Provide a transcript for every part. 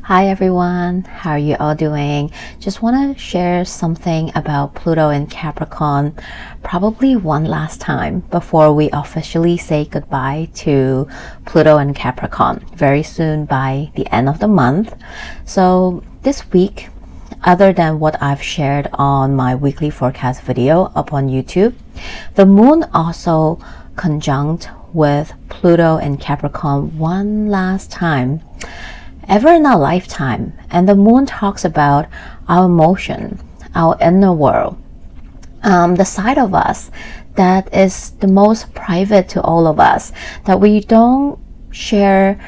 Hi everyone, how are you all doing? Just want to share something about Pluto in Capricorn, probably one last time before we officially say goodbye to Pluto in Capricorn very soon by the end of the month. So this week, other than what I've shared on my weekly forecast video up on YouTube, the moon also conjunct with Pluto in Capricorn one last time ever in our lifetime. And the moon talks about our emotion, our inner world, the side of us that is the most private to all of us, that we don't share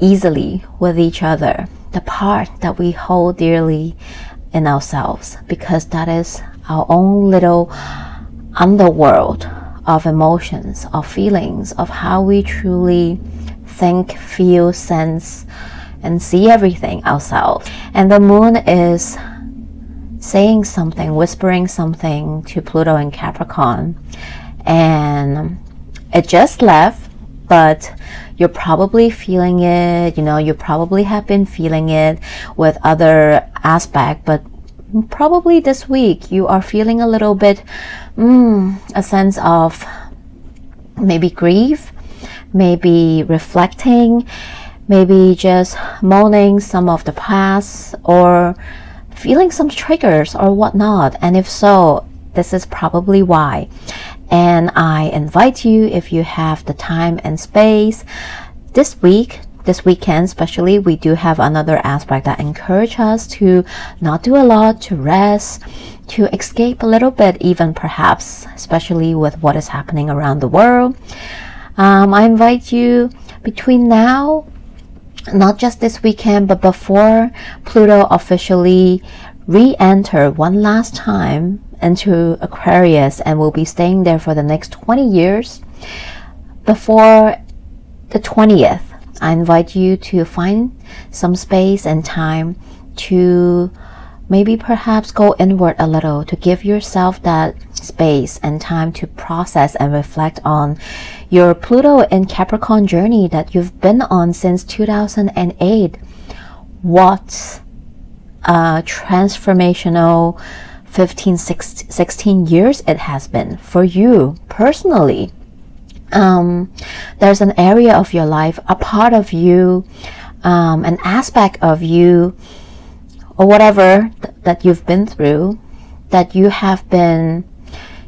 easily with each other, the part that we hold dearly in ourselves, because that is our own little underworld of emotions, of feelings, of how we truly think, feel, sense, and see everything ourselves. And the moon is saying something, whispering something to Pluto in Capricorn. And it just left, but you're probably feeling it, you probably have been feeling it with other aspects, but probably this week you are feeling a little bit, a sense of maybe grief, maybe reflecting, maybe just mourning some of the past, or feeling some triggers or whatnot. And if so, this is probably why. And I invite you, if you have the time and space, this weekend especially, we do have another aspect that encourages us to not do a lot, to rest, to escape a little bit, even perhaps, especially with what is happening around the world. I invite you between now, not just this weekend, but before Pluto officially re-enter one last time into Aquarius and will be staying there for the next 20 years, before the 20th, I invite you to find some space and time to maybe perhaps go inward a little, to give yourself that space and time to process and reflect on your Pluto in Capricorn journey that you've been on since 2008. What a transformational 16 years it has been for you personally. There's an area of your life, a part of you, an aspect of you, or whatever that you've been through, that you have been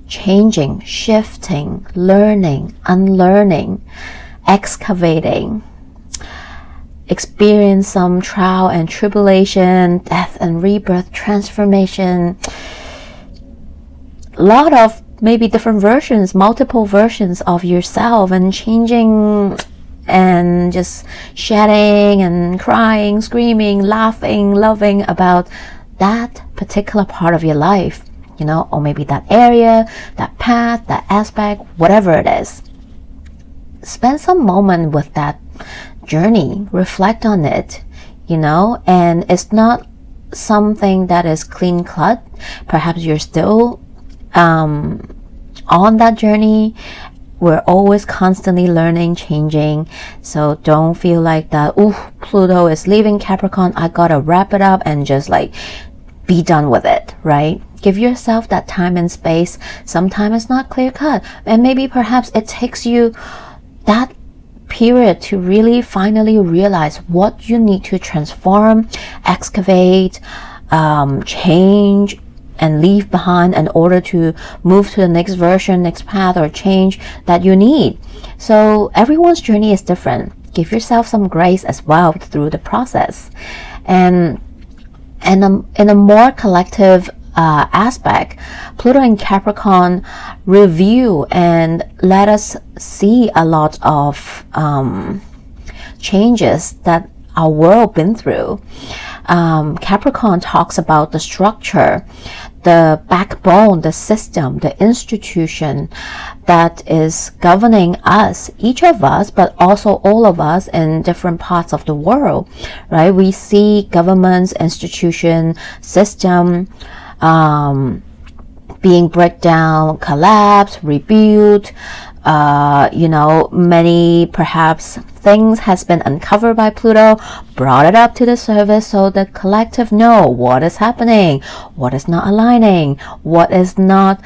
changing, shifting, learning, unlearning, excavating, experience some trial and tribulation, death and rebirth, transformation, a lot of maybe different versions, multiple versions of yourself, and changing and just shedding and crying, screaming, laughing, loving about that particular part of your life, or maybe that area, that path, that aspect, whatever it is. Spend some moment with that journey, reflect on it, and it's not something that is clean cut. Perhaps you're still on that journey. We're always constantly learning, changing. So don't feel like that, Pluto is leaving Capricorn, I gotta wrap it up and just be done with it, right? Give yourself that time and space. Sometimes it's not clear cut, and maybe perhaps it takes you that period to really finally realize what you need to transform, excavate, change, and leave behind in order to move to the next version, next path, or change that you need. So everyone's journey is different. Give yourself some grace as well through the process. And in a more collective aspect, Pluto in Capricorn review and let us see a lot of changes that our world been through. Capricorn talks about the structure, the backbone, the system, the institution that is governing us, each of us, but also all of us in different parts of the world, right? We see governments, institution, system, being break down, collapse, rebuilt, many perhaps things has been uncovered by Pluto, brought it up to the surface so the collective know what is happening, what is not aligning, what is not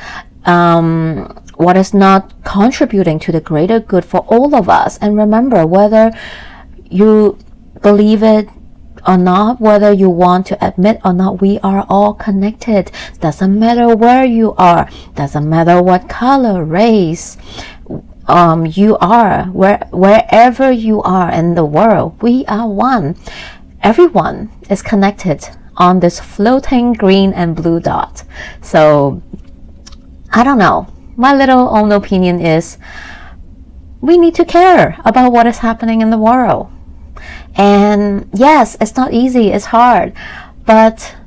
contributing to the greater good for all of us. And remember, whether you believe it or not, whether you want to admit or not, we are all connected. Doesn't matter where you are, doesn't matter what color, race you are, wherever you are in the world, we are one. Everyone is connected on this floating green and blue dot. So I don't know, my little own opinion is we need to care about what is happening in the world. And yes, it's not easy, it's hard, but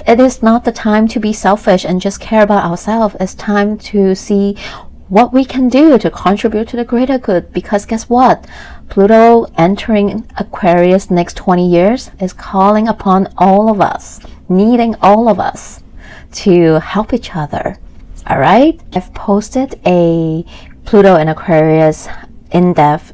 it is not the time to be selfish and just care about ourselves. It's time to see what we can do to contribute to the greater good, because guess what? Pluto entering Aquarius next 20 years is calling upon all of us, needing all of us to help each other. All right? I've posted a Pluto in Aquarius in-depth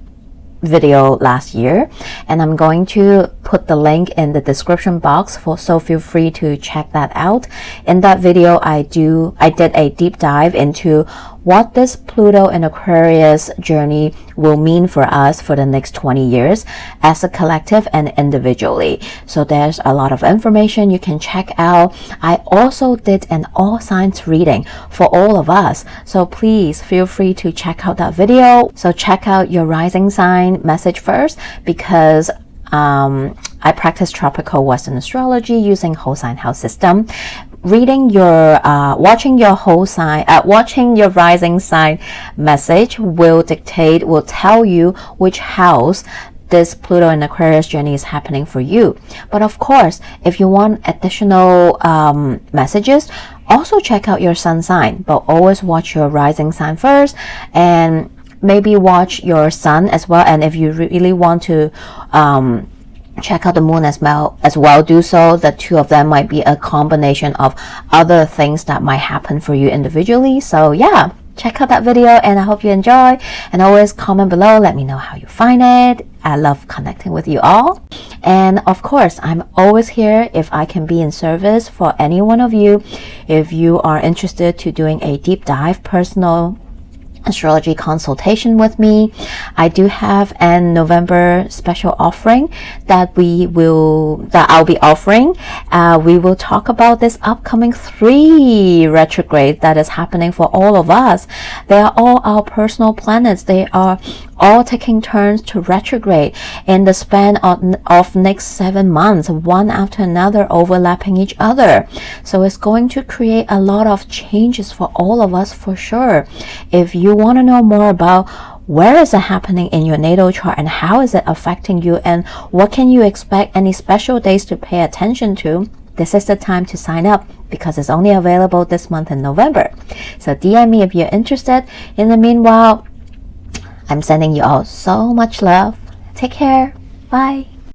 video last year, and I'm going to put the link in the description box so feel free to check that out. In that video, I did a deep dive into what this Pluto in Aquarius journey will mean for us for the next 20 years as a collective and individually. So there's a lot of information you can check out. I also did an all signs reading for all of us, so please feel free to check out that video. So check out your rising sign message first, because I practice tropical Western astrology using whole sign house system. Reading your watching your rising sign message will tell you which house this Pluto in Aquarius journey is happening for you. But of course, if you want additional messages, also check out your sun sign, but always watch your rising sign first, and maybe watch your sun as well. And if you really want to check out the moon as well, do so. The two of them might be a combination of other things that might happen for you individually. So yeah, check out that video, and I hope you enjoy, and always comment below, let me know how you find it. I love connecting with you all. And of course, I'm always here if I can be in service for any one of you. If you are interested to doing a deep dive personal astrology consultation with me, I do have an November special offering that I'll be offering. We will talk about this upcoming 3 retrograde that is happening for all of us. They are all our personal planets. They are all taking turns to retrograde in the span of next 7 months, one after another, overlapping each other. So it's going to create a lot of changes for all of us for sure. If you want to know more about where is it happening in your natal chart and how is it affecting you and what can you expect, any special days to pay attention to, this is the time to sign up, because it's only available this month in November. So DM me if you're interested. In the meanwhile, I'm sending you all so much love. Take care. Bye.